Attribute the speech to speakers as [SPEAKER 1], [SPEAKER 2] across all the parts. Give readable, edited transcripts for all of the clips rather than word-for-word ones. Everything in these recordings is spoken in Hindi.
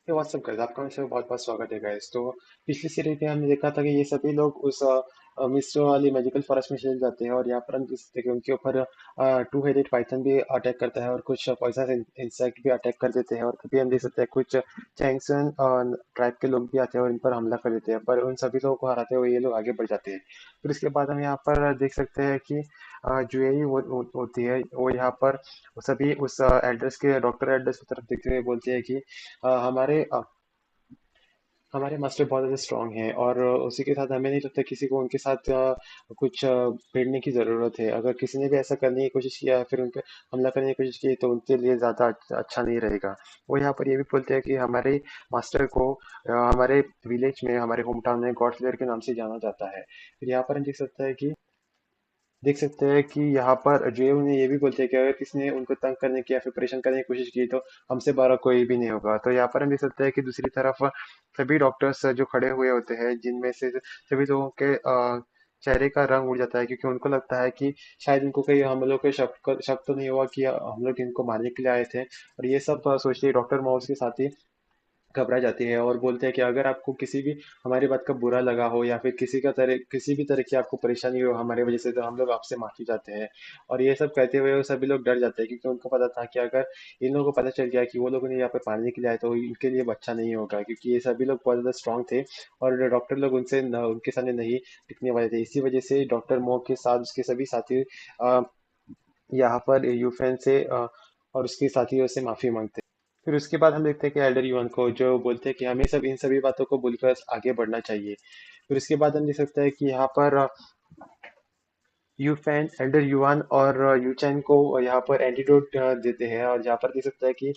[SPEAKER 1] ये व्हाट्सअप गाइस, आपका मेरे से बहुत बहुत स्वागत है गाइस। तो पिछली सीरीज में हमने देखा था कि ये सभी लोग उस मिस्र वाली मैजिकल फॉरेस्ट में चले जाते हैं और यहाँ पर हम देख सकते हैं कि उनके ऊपर टू हेडेड पाइथन भी अटैक करता है और कुछ पॉइजनस इंसेक्ट भी अटैक कर देते हैं। और कभी हम देख सकते हैं कुछ चैंगसन ट्राइब के लोग भी आते हैं और इन पर हमला कर देते हैं, पर उन सभी लोगों को हराते हुए ये लोग आगे बढ़ जाते हैं। फिर इसके बाद हम यहाँ पर देख सकते हैं कि जुएई होती है, वो यहाँ पर वो सभी उस एड्रेस के डॉक्टर एड्रेस की तरफ देखते हुए बोलते हैं कि हमारे मास्टर बहुत ज़्यादा स्ट्रांग हैं और उसी के साथ हमें नहीं लगता किसी को उनके साथ कुछ भिड़ने की ज़रूरत है। अगर किसी ने भी ऐसा करने की कोशिश किया या फिर उन पे हमला करने की कोशिश की तो उनके लिए ज़्यादा अच्छा नहीं रहेगा। वो यहाँ पर ये भी बोलते हैं कि हमारे मास्टर को हमारे विलेज में, हमारे होम टाउन में गॉड स्लेयर के नाम से जाना जाता है। फिर यहाँ पर हम देख सकते हैं कि यहाँ पर जो उन्हें ये भी बोलते हैं कि अगर किसी ने उनको तंग करने की या फिर परेशान करने की कोशिश की तो हमसे बड़ा कोई भी नहीं होगा। तो यहाँ पर हम देख सकते हैं कि दूसरी तरफ सभी डॉक्टर्स जो खड़े हुए होते हैं, जिनमें से सभी लोगों के चेहरे का रंग उड़ जाता है, क्योंकि उनको लगता है कि शायद उनको कहीं हम लोग के शक तो नहीं हुआ कि हम लोग इनको मारने के लिए आए थे। और ये सब सोचते ही डॉक्टर माउस के साथ ही घबरा जाती है और बोलते हैं कि अगर आपको किसी भी हमारी बात का बुरा लगा हो या फिर किसी भी तरह की आपको परेशानी हो हमारी वजह से, तो हम लोग आपसे माफी चाहते हैं। और ये सब कहते हुए वो सभी लोग डर जाते हैं, क्योंकि उनको पता था कि अगर इन लोगों को पता चल गया कि वो लोग उन्हें यहाँ पे मारने के लिए आए तो इनके लिए अच्छा नहीं होगा, क्योंकि ये सभी लोग बहुत ज्यादा स्ट्रांग थे और डॉक्टर लोग उनके सामने नहीं टिकने वाले थे। इसी वजह से डॉक्टर मो के साथ उसके सभी साथी अ, यहाँ पर यूफेन से और उसके साथियों से माफी मांगते हैं। फिर उसके बाद हम देखते हैं कि एल्डर युवान को जो बोलते हैं कि हमें सब इन सभी बातों को भूलकर आगे बढ़ना चाहिए। फिर उसके बाद हम देख सकते हैं कि यहाँ पर यूफैन एल्डर युआन और यूचैन को यहाँ पर एंटीडोट देते हैं। और यहाँ पर देख सकता है कि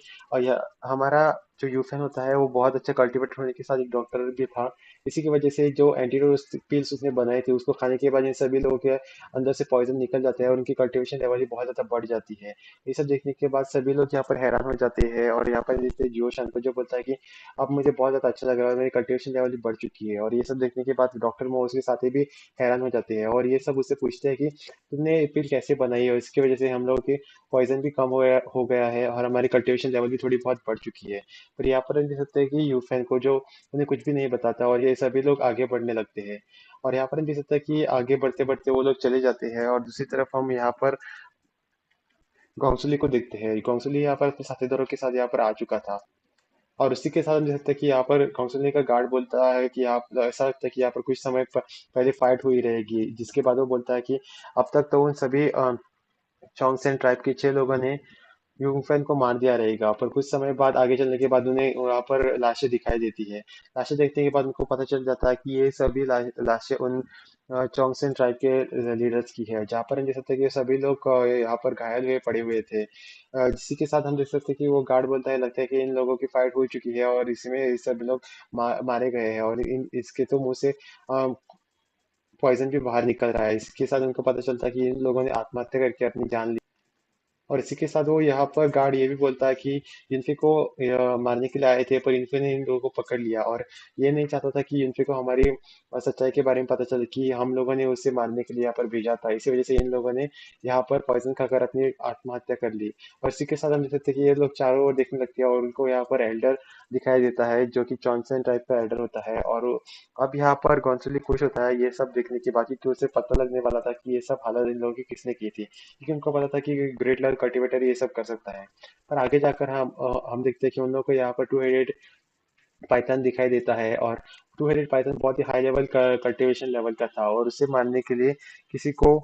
[SPEAKER 1] हमारा जो यूफैन होता है वो बहुत अच्छा कल्टीवेटर होने के साथ एक डॉक्टर भी था। इसी की वजह से जो एंटीडोट पिल्स उसने बनाए थे उसको खाने के बाद इन सभी लोगों के अंदर से पॉइजन निकल जाता है और उनकी कल्टीवेशन लेवल भी बहुत ज्यादा बढ़ जाती है। ये सब देखने के बाद सभी लोग यहाँ पर हैरान हो जाते हैं और यहाँ पर देखते हैं जियो शान को, जो बोलता है कि अब मुझे बहुत ज्यादा अच्छा लग रहा है, मेरी कल्टीवेशन लेवल भी बढ़ चुकी है। और ये सब देखने के बाद डॉक्टर मो उसके साथी भी हैरान हो जाते हैं और ये सब उससे पूछते हैं कि तुमने पिल कैसे बनाई है, और इसकी वजह से हम लोग के पॉइजन भी कम हो गया है और हमारी कल्टीवेशन लेवल भी थोड़ी बहुत बढ़ चुकी है। पर यहाँ पर हम देख सकते हैं कि यूफेन को जो उन्हें कुछ भी नहीं बताता और ये सभी लोग आगे बढ़ने लगते हैं। और यहाँ पर हम देख सकते हैं कि आगे बढ़ते बढ़ते वो लोग चले जाते हैं और दूसरी तरफ हम यहाँ पर गोंसुली को देखते हैं। गोंसुली यहाँ पर अपने साथीदारों के साथ यहाँ पर आ चुका था और उसी के साथ हम देख सकते हैं कि यहाँ पर काउंसिलिंग का गार्ड बोलता है कि आप ऐसा लगता है कि यहाँ पर कुछ समय पहले फाइट हुई रहेगी, जिसके बाद वो बोलता है कि अब तक तो उन सभी चॉन्गसेन ट्राइब के 6 लोगों ने यूफेन को मार दिया रहेगा, पर कुछ समय बाद आगे चलने के बाद उन्हें वहां पर लाशें दिखाई देती है। लाशें देखने के बाद उनको पता चल जाता है कि ये सभी लाशें उन चोंगसेन ट्राइब के लीडर्स की है। जहाँ पर हम देख सकते हैं कि सभी लोग यहाँ पर घायल हुए पड़े हुए थे। जिसी के साथ हम देख सकते हैं कि वो गार्ड बोलता है, लगता है कि इन लोगों की फाइट हो चुकी है और इसमें ये सब लोग मारे गए हैं और इन इसके तो मुंह से पॉइजन भी बाहर निकल रहा है। इसके साथ उनको पता चलता है कि इन लोगों ने आत्महत्या करके अपनी जान ली। और इसी के साथ वो यहाँ पर गार्ड ये भी बोलता है कि यूनफे को मारने के लिए आए थे, पर यूनफे ने इन लोगों को पकड़ लिया और ये नहीं चाहता था कि यूनफे को हमारी सच्चाई के बारे में पता चले कि हम लोगों ने उसे मारने के लिए यहाँ पर भेजा था। इसी वजह से इन लोगों ने यहाँ पर पॉइजन खाकर अपनी आत्महत्या कर ली। और इसी के साथ हम देख सकते हैं कि ये लोग चारों ओर देखने लगते हैं और उनको यहाँ पर एल्डर दिखाई देता है, जो कि जॉनसन टाइप का एल्डर होता है। और अब यहाँ पर गॉन्सुली खुश होता है ये सब देखने के बाद, क्योंकि उसे पता लगने वाला था कि ये सब हालत इन लोगों की किसने की थी, क्योंकि उनको पता था कि ग्रेट लेवल कल्टीवेटर ये सब कर सकता है। पर आगे जाकर हम देखते हैं कि उन लोगों को यहाँ पर टू हेडेड पाइथन दिखाई देता है और टू हेडेड पाइथन बहुत ही हाई लेवल का कल्टीवेशन लेवल का था और उसे मारने के लिए किसी को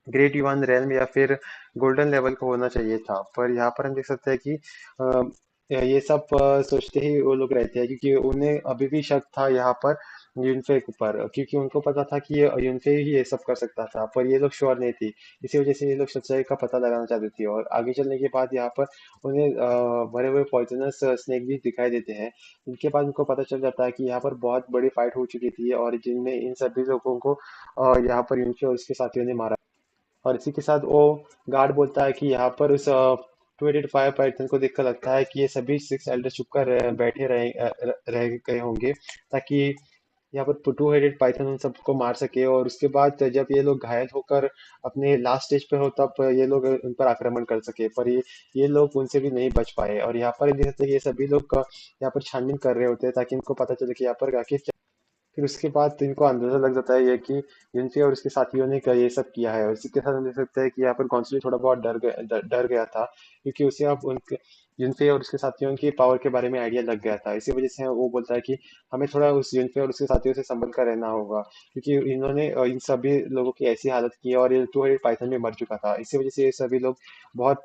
[SPEAKER 1] ग्रेट यूआन रेलम या फिर गोल्डन लेवल का होना चाहिए था। पर यहाँ पर हम देख सकते हैं कि ये सब सोचते ही वो लोग रहते हैं, क्योंकि उन्हें अभी भी शक था यहाँ पर यूनफे के ऊपर, क्योंकि उनको पता था कि ये यूनफे ही ये सब कर सकता था, पर ये लोग श्योर नहीं थी। इसी वजह से ये लोग सच्चाई का पता लगाना चाहते थे और आगे चलने के बाद यहाँ पर उन्हें बड़े बड़े पॉइजनस स्नेक भी दिखाई देते हैं। इनके बाद उनको पता चल जाता है कि यहाँ पर बहुत बड़ी फाइट हो चुकी थी और जिनमें इन सभी लोगों को यहाँ पर यूनफे और उसके साथियों ने मारा। और इसी के साथ वो गार्ड बोलता है कि यहाँ पर उस 285 पाइथन को देखकर लगता है कि ये सभी 6 एल्डर चुपकर बैठे रहे रह गए होंगे, ताकि यहाँ पर टू हेडेड पाइथन उन सबको मार सके, और उसके बाद जब ये लोग घायल होकर अपने लास्ट स्टेज पे हो तब ये लोग उन पर आक्रमण कर सके, पर ये लोग उनसे भी नहीं बच पाए। और यहाँ पर देख सकते हैं कि ये सभी लोग यहाँ पर छानबीन कर रहे होते हैं ताकि इनको पता चले कि यहाँ पर आखिर। फिर उसके बाद इनको अंदाजा लग जाता है ये कि युनफी और उसके साथियों ने ये सब किया है। और इसी के साथ हम देख सकते हैं कि यहाँ पर कौंसुली थोड़ा बहुत डर गया था, क्योंकि उसे अब उनके युनफी और उसके साथियों की पावर के बारे में आइडिया लग गया था। इसी वजह से वो बोलता है कि हमें थोड़ा उस युनफी और उसके साथियों से संभल कर रहना होगा, क्योंकि इन्होंने इन सभी लोगों की ऐसी हालत की है, और ये टू हेडेड पाइथन में मर चुका था। इसी वजह से ये सभी लोग बहुत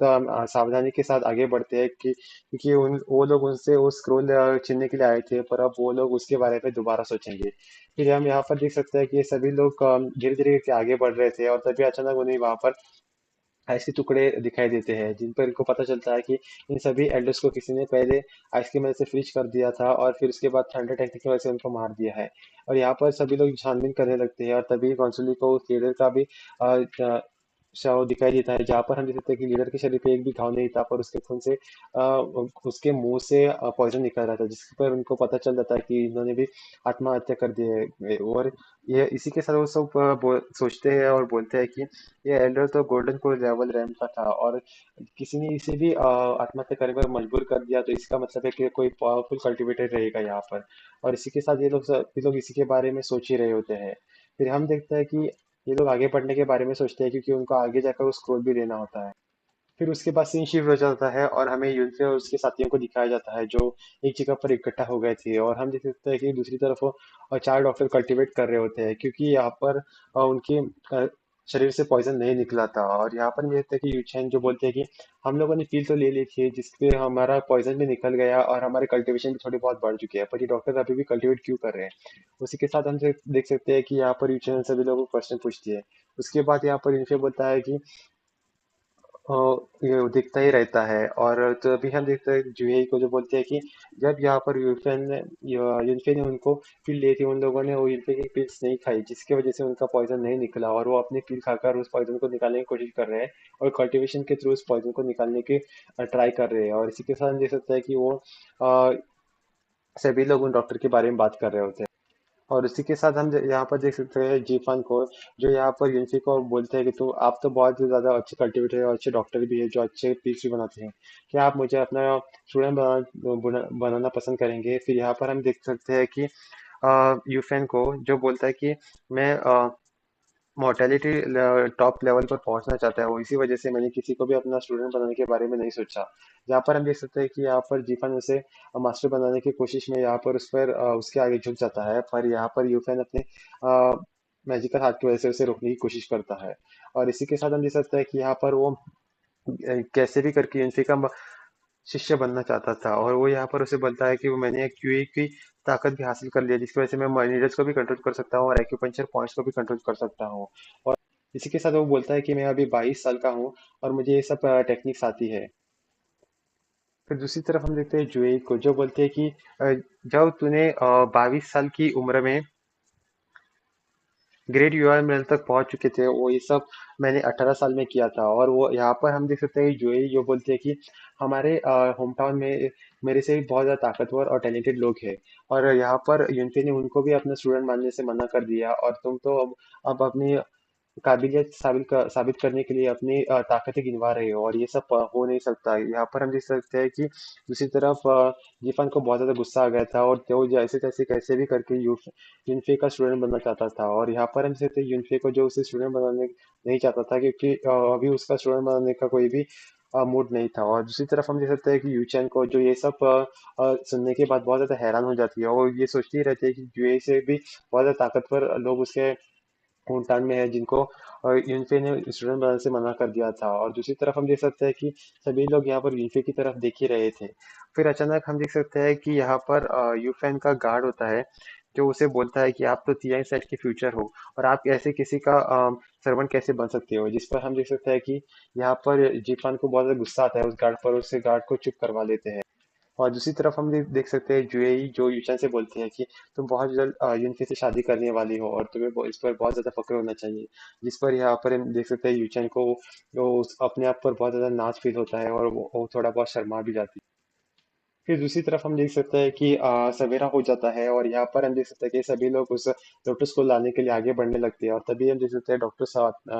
[SPEAKER 1] सावधानी के साथ आगे बढ़ते हैं, कि क्योंकि उन वो लोग उनसे वो स्क्रोल छीनने के लिए आए थे, पर अब वो लोग उसके बारे में दोबारा सोचेंगे। फिर हम यहाँ पर देख सकते हैं कि ये सभी लोग धीरे धीरे करके आगे बढ़ रहे थे, और तभी अचानक उन्हें वहां पर आइस के टुकड़े दिखाई देते हैं, जिन पर इनको पता चलता है कि इन सभी एल्डर्स को किसी ने पहले आइस की मदद से फ्रीज कर दिया था, और फिर उसके बाद थंडर टेक्निक की वजह से उनको मार दिया है। और यहाँ पर सभी लोग छानबीन करने लगते हैं, और तभी कौंसुली को उस लीडर का भी शव दिखाई देता है, जहाँ पर हम देख सकते हैं कि लीडर के शरीर पे एक भी घाव नहीं था, पर उसके खून से उसके मुंह से पॉइजन निकल रहा था, जिस पर उनको पता चल जाता है कि इन्होंने भी आत्महत्या कर दी है। और ये इसी के साथ वो सब सोचते हैं और बोलते हैं कि ये एल्डर तो गोल्डन कोर लेवल रैंक का था, और किसी ने इसे भी आत्महत्या करने पर मजबूर कर दिया, तो इसका मतलब है कि कोई पावरफुल कल्टिवेटर रहेगा यहाँ पर। और इसी के साथ ये लोग इसी के बारे में सोच ही रहे होते हैं। फिर हम देखते हैं कि ये लोग आगे बढ़ने के बारे में सोचते हैं, क्योंकि उनको आगे जाकर वो स्क्रोल भी लेना होता है। फिर उसके बाद सीन शिफ्ट हो जाता है, और हमें यूनफे और उसके साथियों को दिखाया जाता है, जो एक जगह पर इकट्ठा हो गए थे। और हम देख सकते हैं कि दूसरी तरफ वो चार डॉक्टर कल्टीवेट कर रहे होते हैं, क्योंकि यहाँ पर उनके शरीर से पॉइजन नहीं निकला था। और यहाँ पर हम देखते हैं कि यूचैन जो बोलते हैं कि हम लोगों ने पील तो ले ली थी, जिसपे हमारा पॉइजन भी निकल गया और हमारे कल्टीवेशन भी थोड़ी बहुत बढ़ चुकी है, पर ये डॉक्टर अभी भी कल्टीवेट क्यों कर रहे हैं। उसी के साथ हम देख सकते हैं कि यहाँ पर यूचैन सभी लोगों को क्वेश्चन पूछती है। उसके बाद यहाँ पर यूनफे बोलता है कि अ, ये दिखता ही रहता है। और तो अभी हम देखते हैं जुएई को, जो बोलते हैं कि जब यहाँ पर यूनफे ने उनको पिल ली थी, उन लोगों ने वो यूनफे की पिल्स नहीं खाई, जिसकी वजह से उनका पॉइजन नहीं निकला, और वो अपनी पिल खाकर उस पॉइजन को निकालने की कोशिश कर रहे हैं, और कल्टीवेशन के थ्रू उस पॉइजन को निकालने की ट्राई कर रहे हैं। और इसी के साथ हम देख सकते हैं कि वो अ, सभी लोग उन डॉक्टर के बारे में बात कर रहे होते हैं। और उसी के साथ हम यहाँ पर देख सकते हैं जीफान को, जो यहाँ पर यूनिफी को बोलते हैं कि तो आप तो बहुत ही ज्यादा अच्छे कल्टिवेटर और अच्छे डॉक्टर भी है, जो अच्छे पीएचडी बनाते हैं। क्या आप मुझे अपना स्टूडेंट बनाना पसंद करेंगे। फिर यहाँ पर हम देख सकते हैं कि यूफेन को, जो बोलता है कि मैं मोर्टेलिटी टॉप लेवल पर पहुंचना चाहता है, वो इसी वजह से मैंने किसी को भी अपना स्टूडेंट बनाने के बारे में नहीं सोचा। यहाँ पर हम देख सकते हैं कि यहाँ पर जीफन उसे मास्टर बनाने की कोशिश में यहाँ पर उस पर उसके आगे झुक जाता है, पर यहाँ पर यूफेन अपने मैजिकल हाथ की वजह से उसे रोकने की कोशिश करता है। और इसी के साथ हम देख सकते हैं कि यहाँ पर वो कैसे भी करके यूनिफी का शिष्य बनना चाहता था, और वो यहाँ पर उसे बोलता है कि वो मैंने क्यूई की ताकत भी हासिल कर लिया, जिसकी वजह से मैं नीडल्स को भी कंट्रोल कर सकता हूँ और एक्यूपंक्चर पॉइंट्स को भी कंट्रोल कर सकता हूँ। और इसी के साथ वो बोलता है कि मैं अभी 22 साल का हूँ, और मुझे ये सब टेक्निक्स आती है। फिर दूसरी तरफ हम देखते हैं जुए को, जो बोलते हैं कि जब तूने 22 साल की उम्र में ग्रेट यूआर मेल तक पहुंच चुके थे, वो ये सब मैंने 18 साल में किया था। और वो यहाँ पर हम देख सकते हैं कि जोई जो बोलते हैं कि हमारे होम टाउन में मेरे से भी बहुत ज्यादा ताकतवर और टैलेंटेड लोग हैं, और यहाँ पर यूनिटी ने उनको भी अपना स्टूडेंट मानने से मना कर दिया, और तुम तो अब अपनी काबिलियत साबित करने के लिए अपनी ताकतें गिनवा रहे हो, और ये सब हो नहीं सकता। यहाँ पर हम देख सकते हैं कि दूसरी तरफ जीफान को बहुत ज्यादा गुस्सा आ गया था, और वो जैसे तैसे कैसे भी करके यूनफे का स्टूडेंट बनना चाहता था। और यहाँ पर हम देख सकते हैं यूनफे को, जो उसे स्टूडेंट बनाने नहीं चाहता था, क्योंकि अभी उसका स्टूडेंट बनाने का कोई भी मूड नहीं था। और दूसरी तरफ हम देख सकते हैं कि यूचैन को, जो ये सब सुनने के बाद बहुत ज्यादा हैरान हो जाती है, और ये सोचती रहती है कि यूए से भी बहुत ज्यादा ताकतवर लोग उसके भूटान में है, जिनको यूनफे ने स्टूडेंट बनाने से मना कर दिया था। और दूसरी तरफ हम देख सकते हैं कि सभी लोग यहाँ पर यूनफे की तरफ देख ही रहे थे। फिर अचानक हम देख सकते हैं कि यहाँ पर यूफेन का गार्ड होता है, जो उसे बोलता है कि आप तो टीआई सेट के फ्यूचर हो, और आप ऐसे किसी का सर्वेंट कैसे बन सकते हो। जिस पर हम देख सकते हैं कि यहाँ पर जीफान को बहुत ज्यादा गुस्सा आता है उस गार्ड पर, उससे गार्ड को चुप करवा लेते हैं। और दूसरी तरफ हम देख सकते हैं जुएई, जो यूचन से बोलते हैं कि तुम बहुत जल्द यूनफे से शादी करने वाली हो, और तुम्हें इस पर बहुत ज्यादा फक्र होना चाहिए। जिस पर यहाँ पर हम देख सकते हैं यूचन को अपने आप पर बहुत ज्यादा नाज फील होता है, और वो थोड़ा बहुत शर्मा भी जाती है। फिर दूसरी तरफ हम देख सकते हैं कि सवेरा हो जाता है और यहाँ पर हम देख सकते हैं कि सभी लोग उस लोटस को लाने के लिए आगे बढ़ने लगते हैं, और तभी हम देख सकते हैं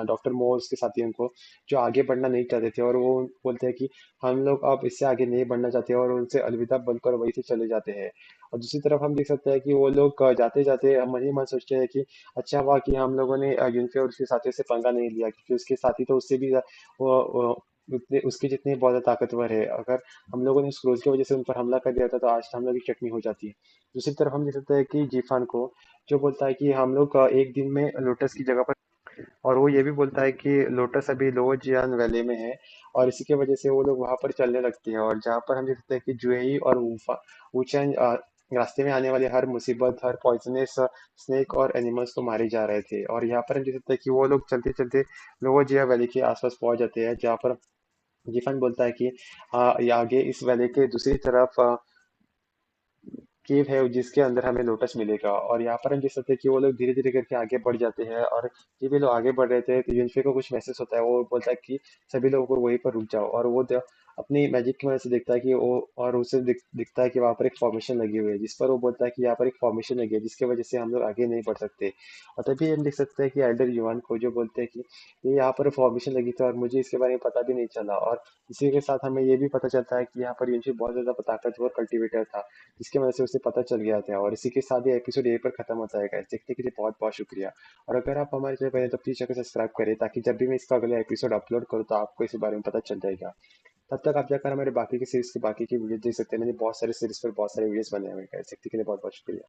[SPEAKER 1] डॉक्टर मो और उसके साथियों को, जो आगे बढ़ना नहीं चाहते थे, और वो बोलते हैं कि हम लोग अब इससे आगे नहीं बढ़ना चाहते, और उनसे अलविदा बोलकर वहीं से चले जाते हैं। और दूसरी तरफ हम देख सकते हैं कि वो लोग जाते जाते मन ही मन सोचते हैं कि अच्छा हुआ कि हम लोगों ने यूनिफे और उसके साथियों से पंगा नहीं लिया, क्योंकि उसके साथी तो उससे भी उतने उसके जितने बहुत ज्यादा ताकतवर है। अगर हम लोगों ने स्क्रोल की वजह से उन पर हमला कर दिया था तो आज हम लोग की चटनी हो जाती है। दूसरी तरफ हम देख सकते हैं कि जीफान को, जो बोलता है कि हम लोग एक दिन में लोटस की जगह पर, और वो ये भी बोलता है कि लोटस अभी लोजियान वैली में है, और इसी की वजह से वो लोग वहां पर चलने लगते हैं। और जहाँ पर हम देख सकते हैं कि जुएई और वूचैन रास्ते में आने वाले हर मुसीबत, हर पॉइजनस स्नेक और एनिमल्स को मारे जा रहे थे। और यहाँ पर हम देख सकते हैं कि वो लोग चलते चलते लोजिया वैली के आसपास पहुंच जाते हैं, जहाँ पर जीफान बोलता है कि ये आगे इस वैली के दूसरी तरफ केव है जिसके अंदर हमें लोटस मिलेगा। और यहाँ पर हम देख सकते हैं कि वो लोग धीरे धीरे करके आगे बढ़ जाते हैं, और जब ये लोग आगे बढ़ रहे थे तो यूनफे को कुछ मैसेज होता है। वो बोलता है कि सभी लोगों को वहीं पर रुक जाओ, और वो अपनी मैजिक की मदद से देखता है कि वो, और उसे दिखता है कि वहां पर एक फॉर्मेशन लगी हुई है, जिस पर वो बोलता है कि यहाँ पर एक फॉर्मेशन लगी है जिसकी वजह से हम लोग आगे नहीं बढ़ सकते। और तभी हम देख सकते हैं कि एल्डर युवान को, जो बोलते हैं कि ये यहाँ पर फॉर्मेशन लगी थी और मुझे इसके बारे में पता भी नहीं चला। और इसी के साथ हमें ये भी पता चलता है कि यहाँ पर यूनफे बहुत ज्यादा ताकतवर कल्टिवेटर था, जिसकी वजह से उसे पता चल गया था। और इसी के साथ ये एपिसोड यहीं पर खत्म होता है। guys। देखने के लिए बहुत बहुत शुक्रिया। और अगर आप हमारे चैनल पर हैं तो प्लीज जाकर सब्सक्राइब करें, ताकि जब भी मैं इसका अगला एपिसोड अपलोड करूँ तो आपको इस बारे में पता चल जाएगा। तब तक आप जाकर हमारे बाकी की सीरीज के बाकी की वीडियो देख सकते हैं। मैंने बहुत सारे सीरीज पर बहुत सारे वीडियोस बनाए हुए हैं। guys। देखने के लिए बहुत बहुत शुक्रिया।